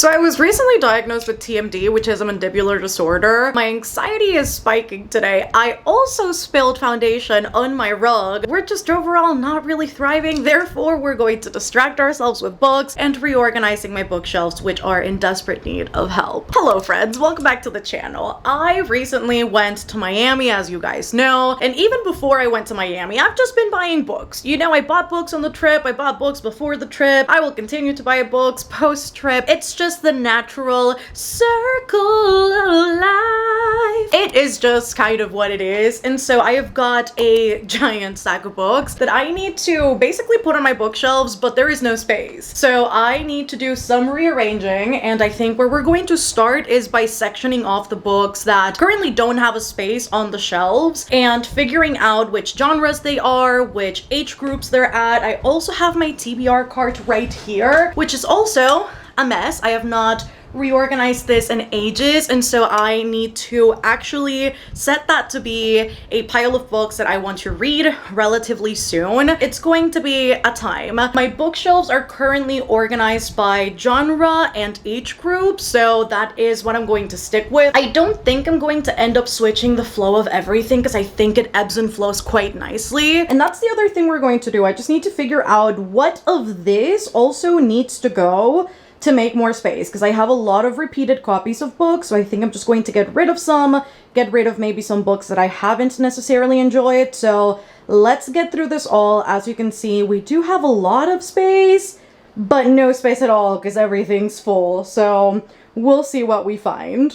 So I was recently diagnosed with TMD, which is a mandibular disorder. My anxiety is spiking today. I also spilled foundation on my rug. We're just overall not really thriving. Therefore, we're going to distract ourselves with books and reorganizing my bookshelves, which are in desperate need of help. Hello friends, welcome back to the channel. I recently went to Miami, as you guys know, and even before I went to Miami, I've just been buying books. You know, I bought books on the trip, I bought books before the trip, I will continue to buy books post-trip. It's just the natural circle of life. It is just kind of what it is. And so I have got a giant stack of books that I need to basically put on my bookshelves, but there is no space. So I need to do some rearranging, and I think where we're going to start is by sectioning off the books that currently don't have a space on the shelves and figuring out which genres they are, which age groups they're at. I also have my TBR cart right here, which is also a mess. I have not reorganized this in ages, and so I need to actually set that to be a pile of books that I want to read relatively soon. It's going to be a time. My bookshelves are currently organized by genre and age group, so that is what I'm going to stick with. I don't think I'm going to end up switching the flow of everything because I think it ebbs and flows quite nicely. And that's the other thing we're going to do. I just need to figure out what of this also needs to go to make more space, because I have a lot of repeated copies of books, so I think I'm just going to get rid of some, get rid of maybe some books that I haven't necessarily enjoyed. So let's get through this all. As you can see, we do have a lot of space, but no space at all because everything's full. So we'll see what we find.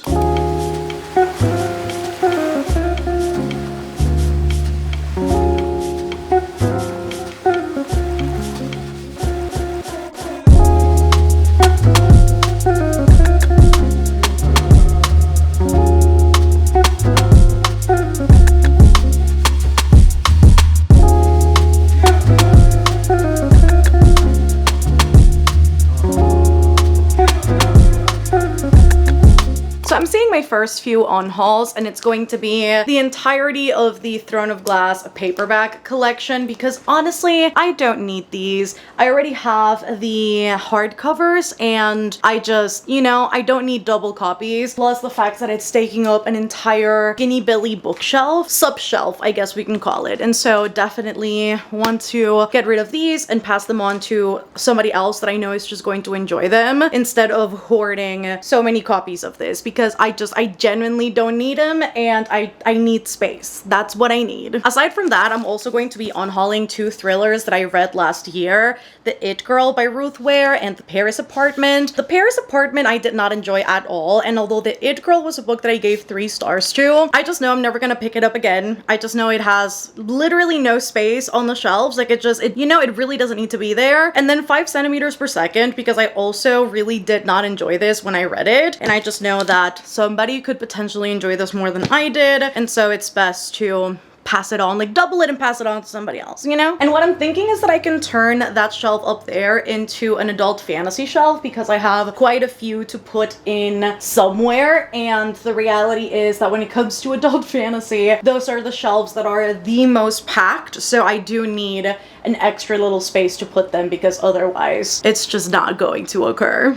My first few unhauls, and it's going to be the entirety of the Throne of Glass paperback collection, because honestly, I don't need these. I already have the hardcovers, and I just, you know, I don't need double copies. Plus the fact that it's taking up an entire Skinny Billy bookshelf, subshelf, I guess we can call it. And so definitely want to get rid of these and pass them on to somebody else that I know is just going to enjoy them, instead of hoarding so many copies of this, because I genuinely don't need them, and I need space. That's what I need. Aside from that, I'm also going to be unhauling two thrillers that I read last year, The It Girl by Ruth Ware and The Paris Apartment. The Paris Apartment I did not enjoy at all, and although The It Girl was a book that I gave 3 stars to, I just know I'm never gonna pick it up again. I just know it has literally no space on the shelves. Like it really doesn't need to be there. And then 5 centimeters per second, because I also really did not enjoy this when I read it, and I just know that somebody could potentially enjoy this more than I did, and so it's best to pass it on, like double it and pass it on to somebody else, you know? And what I'm thinking is that I can turn that shelf up there into an adult fantasy shelf, because I have quite a few to put in somewhere, and the reality is that when it comes to adult fantasy, those are the shelves that are the most packed, so I do need an extra little space to put them, because otherwise it's just not going to occur.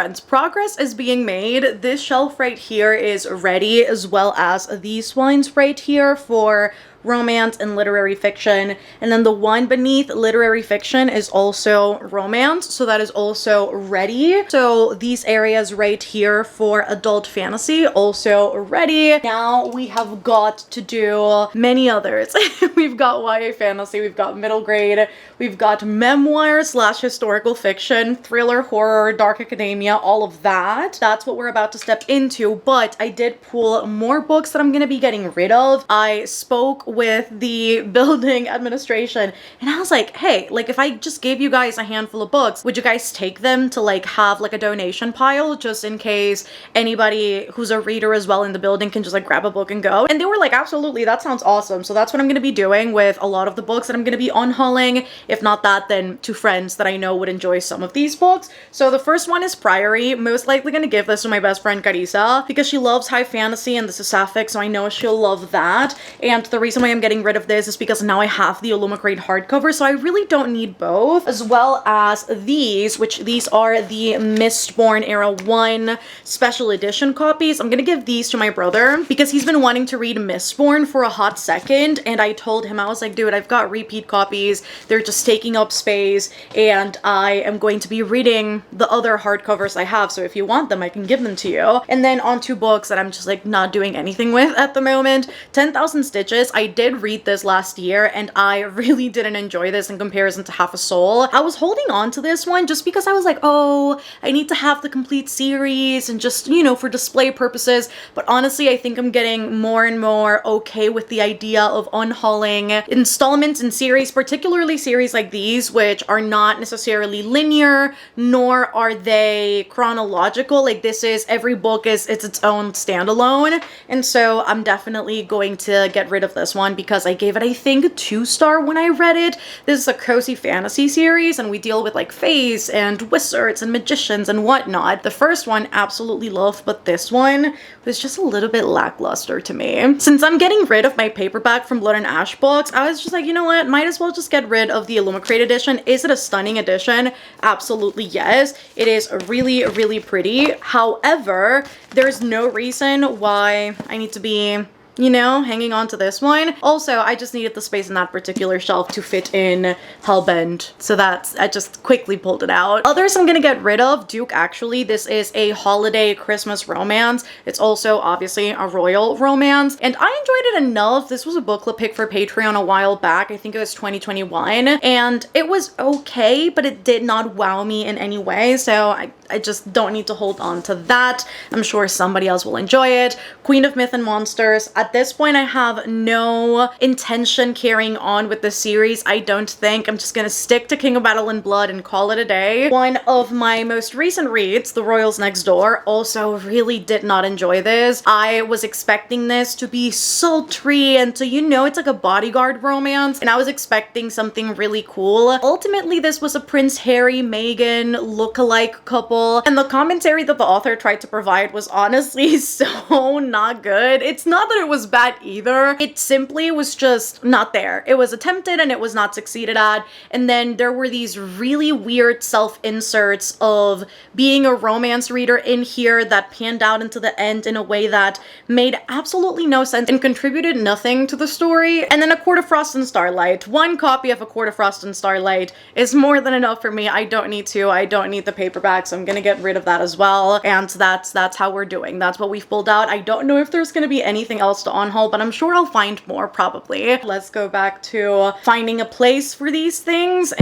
friends, progress is being made. This shelf right here is ready, as well as these ones right here for romance and literary fiction, and then the one beneath literary fiction is also romance, so that is also ready. So these areas right here for adult fantasy also ready. Now we have got to do many others. We've got YA fantasy, we've got middle grade, we've got memoir slash historical fiction, thriller, horror, dark academia, all of that. That's what we're about to step into, but I did pull more books that I'm gonna be getting rid of. I spoke with the building administration and I was like, hey, like if I just gave you guys a handful of books, would you guys take them to like have like a donation pile just in case anybody who's a reader as well in the building can just like grab a book and go? And they were like, absolutely, that sounds awesome. So that's what I'm going to be doing with a lot of the books that I'm going to be unhauling. If not that, then to friends that I know would enjoy some of these books. So the first one is Priory. Most likely going to give this to my best friend Carissa because she loves high fantasy and this is sapphic, so I know she'll love that. And the reason why I'm getting rid of this is because now I have the Illumicrate hardcover, so I really don't need both, as well as these, which these are the Mistborn Era 1 special edition copies. I'm gonna give these to my brother because he's been wanting to read Mistborn for a hot second, and I told him, I was like, dude, I've got repeat copies, they're just taking up space, and I am going to be reading the other hardcovers I have, so if you want them, I can give them to you. And then on two books that I'm just like not doing anything with at the moment. 10,000 Stitches. I did read this last year and I really didn't enjoy this in comparison to Half a Soul. I was holding on to this one just because I was like, oh, I need to have the complete series and just, you know, for display purposes. But honestly, I think I'm getting more and more okay with the idea of unhauling installments and series, particularly series like these, which are not necessarily linear, nor are they chronological. Like this is, every book is, it's its own standalone. And so I'm definitely going to get rid of this one because I gave it, I think, a 2-star when I read it. This is a cozy fantasy series and we deal with like fays and wizards and magicians and whatnot. The first one absolutely loved, but this one was just a little bit lackluster to me. Since I'm getting rid of my paperback from Blood and Ash books, I was just like, you know what, might as well just get rid of the Illumicrate edition. Is it a stunning edition? Absolutely yes. It is really, really pretty. However, there's no reason why I need to be, you know, hanging on to this one. Also, I just needed the space in that particular shelf to fit in Hellbend. So I just quickly pulled it out. Others I'm gonna get rid of. Duke, actually, this is a holiday Christmas romance. It's also obviously a royal romance. And I enjoyed it enough. This was a book club pick for Patreon a while back. I think it was 2021. And it was okay, but it did not wow me in any way. So I just don't need to hold on to that. I'm sure somebody else will enjoy it. Queen of Myth and Monsters. At this point, I have no intention carrying on with the series. I don't think. I'm just gonna stick to King of Battle and Blood and call it a day. One of my most recent reads, The Royals Next Door, also really did not enjoy this. I was expecting this to be sultry and to, you know, it's like a bodyguard romance, and I was expecting something really cool. Ultimately, this was a Prince Harry, Meghan look-alike couple, and the commentary that the author tried to provide was honestly so not good. It's not that it was bad either. It simply was just not there. It was attempted and it was not succeeded at. And then there were these really weird self-inserts of being a romance reader in here that panned out into the end in a way that made absolutely no sense and contributed nothing to the story. And then A Court of Frost and Starlight. One copy of A Court of Frost and Starlight is more than enough for me. I don't need the paperback, so I'm gonna get rid of that as well. And that's how we're doing. That's what we've pulled out. I don't know if there's gonna be anything else to unhaul, but I'm sure I'll find more probably. Let's go back to finding a place for these things.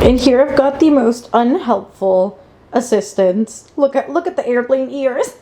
And here I've got the most unhelpful assistants. Look at the airplane ears.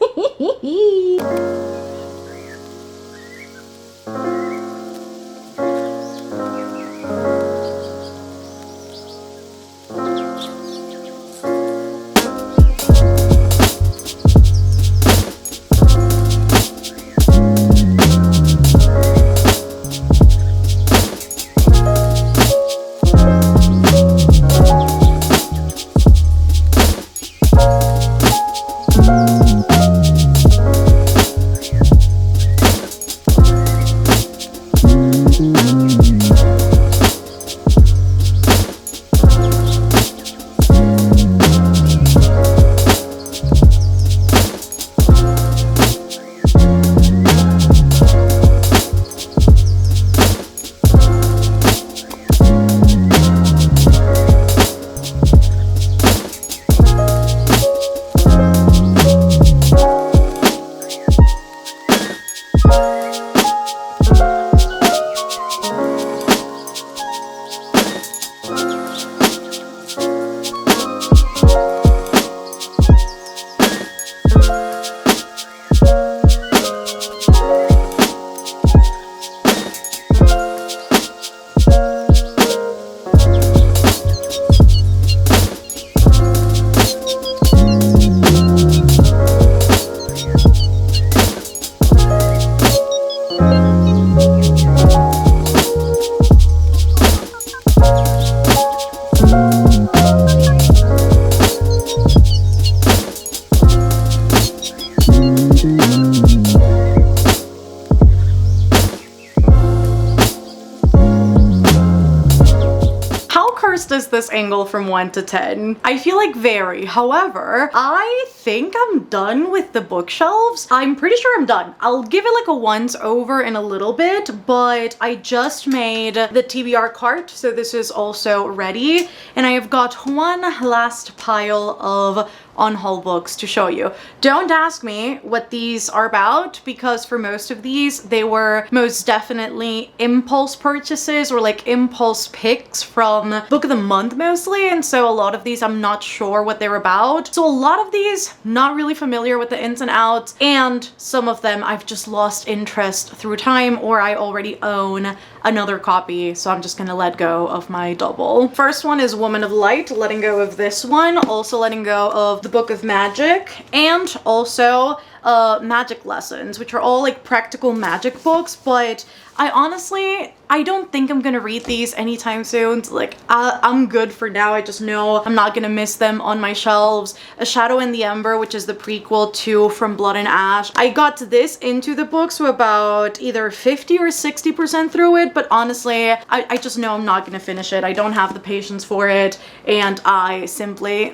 Is this angle from 1 to 10? I feel like very. However, I think I'm done with the bookshelves. I'm pretty sure I'm done. I'll give it like a once over in a little bit, but I just made the TBR cart, so this is also ready. And I have got one last pile of unhaul books to show you. Don't ask me what these are about, because for most of these, they were most definitely impulse purchases or like impulse picks from book of the month mostly. And so a lot of these, I'm not sure what they're about. So a lot of these, not really familiar with the ins and outs. And some of them I've just lost interest through time, or I already own another copy, so I'm just gonna let go of my double. First one is Woman of Light, letting go of this one, also letting go of the Book of Magic, and also magic lessons, which are all like practical magic books, but I don't think I'm gonna read these anytime soon. Like, I'm good for now. I just know I'm not gonna miss them on my shelves. A Shadow in the Ember, which is the prequel to From Blood and Ash. I got this into the book, so about either 50 or 60% through it, but honestly, I just know I'm not gonna finish it. I don't have the patience for it, and I simply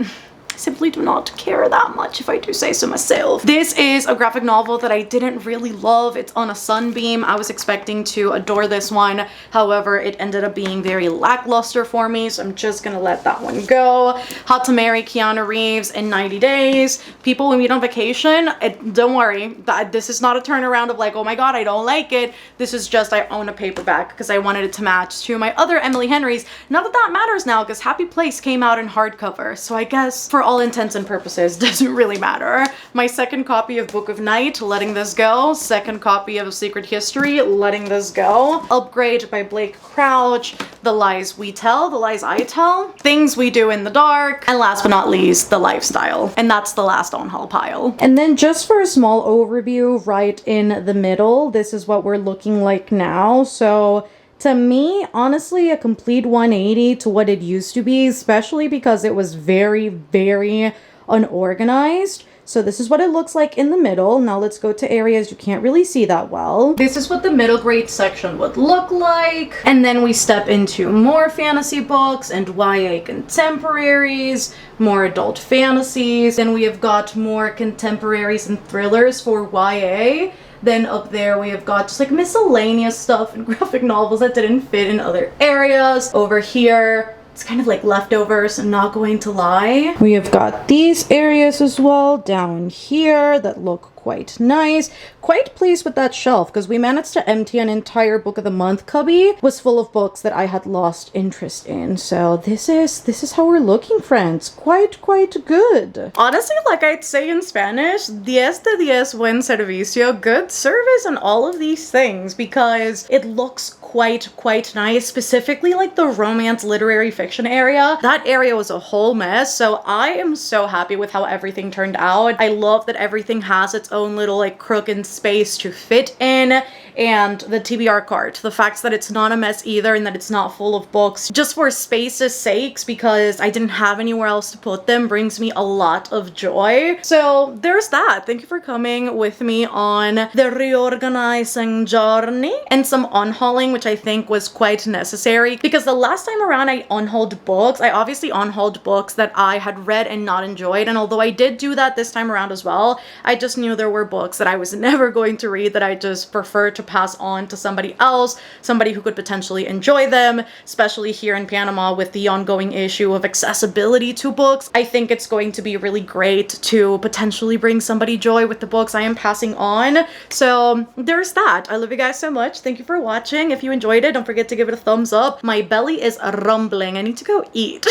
do not care that much, if I do say so myself. This is a graphic novel that I didn't really love. It's on a Sunbeam. I was expecting to adore this one. However, it ended up being very lackluster for me, so I'm just gonna let that one go. How to Marry Keanu Reeves in 90 Days. People We Meet on Vacation. Don't worry, this is not a turnaround of like, oh my god, I don't like it. This is just, I own a paperback because I wanted it to match to my other Emily Henrys. Not that that matters now, because Happy Place came out in hardcover, so I guess for all intents and purposes doesn't really matter. My second copy of Book of Night, letting this go. Second copy of Secret History, letting this go. Upgrade by Blake Crouch. The Lies We Tell, The Lies I Tell. Things We Do in the Dark. And last but not least, The Lifestyle. And that's the last on-haul pile. And then just for a small overview, right in the middle, this is what we're looking like now. So to me, honestly, a complete 180 to what it used to be, especially because it was very, very unorganized. So this is what it looks like in the middle. Now let's go to areas you can't really see that well. This is what the middle grade section would look like. And then we step into more fantasy books and YA contemporaries, more adult fantasies. Then we have got more contemporaries and thrillers for YA. Then up there we have got just like miscellaneous stuff and graphic novels that didn't fit in other areas. Over here, it's kind of like leftovers, I'm not going to lie. We have got these areas as well down here that look quite nice. Quite pleased with that shelf because we managed to empty an entire Book of the Month cubby. Was full of books that I had lost interest in. So this is how we're looking, friends. Quite good. Honestly, like I'd say in Spanish, 10 de 10 buen servicio, good service on all of these things, because it looks quite nice. Specifically like the romance literary fiction area. That area was a whole mess, so I am so happy with how everything turned out. I love that everything has its own little like crook and space to fit in. And the TBR cart, the fact that it's not a mess either and that it's not full of books just for space's sakes because I didn't have anywhere else to put them, brings me a lot of joy. So there's that. Thank you for coming with me on the reorganizing journey and some unhauling, which I think was quite necessary because the last time around I unhauled books. I obviously unhauled books that I had read and not enjoyed, and although I did do that this time around as well, I just knew there were books that I was never going to read that I just prefer to pass on to somebody else, somebody who could potentially enjoy them, especially here in Panama with the ongoing issue of accessibility to books. I think it's going to be really great to potentially bring somebody joy with the books I am passing on. So there's that. I love you guys so much. Thank you for watching. If you enjoyed it, don't forget to give it a thumbs up. My belly is rumbling. I need to go eat.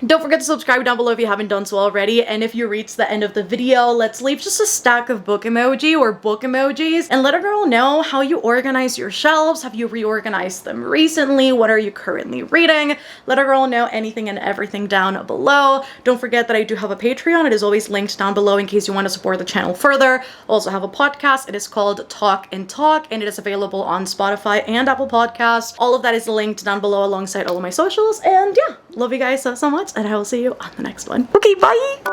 Don't forget to subscribe down below if you haven't done so already. And if you reach the end of the video, let's leave just a stack of book emoji or book emojis and let a girl know how you organize your shelves. Have you reorganized them recently? What are you currently reading? Let a girl know anything and everything down below. Don't forget that I do have a Patreon. It is always linked down below in case you want to support the channel further. Also have a podcast. It is called Talk and Talk, and it is available on Spotify and Apple Podcasts. All of that is linked down below alongside all of my socials. And yeah, love you guys so much, and I will see you on the next one. Okay, bye!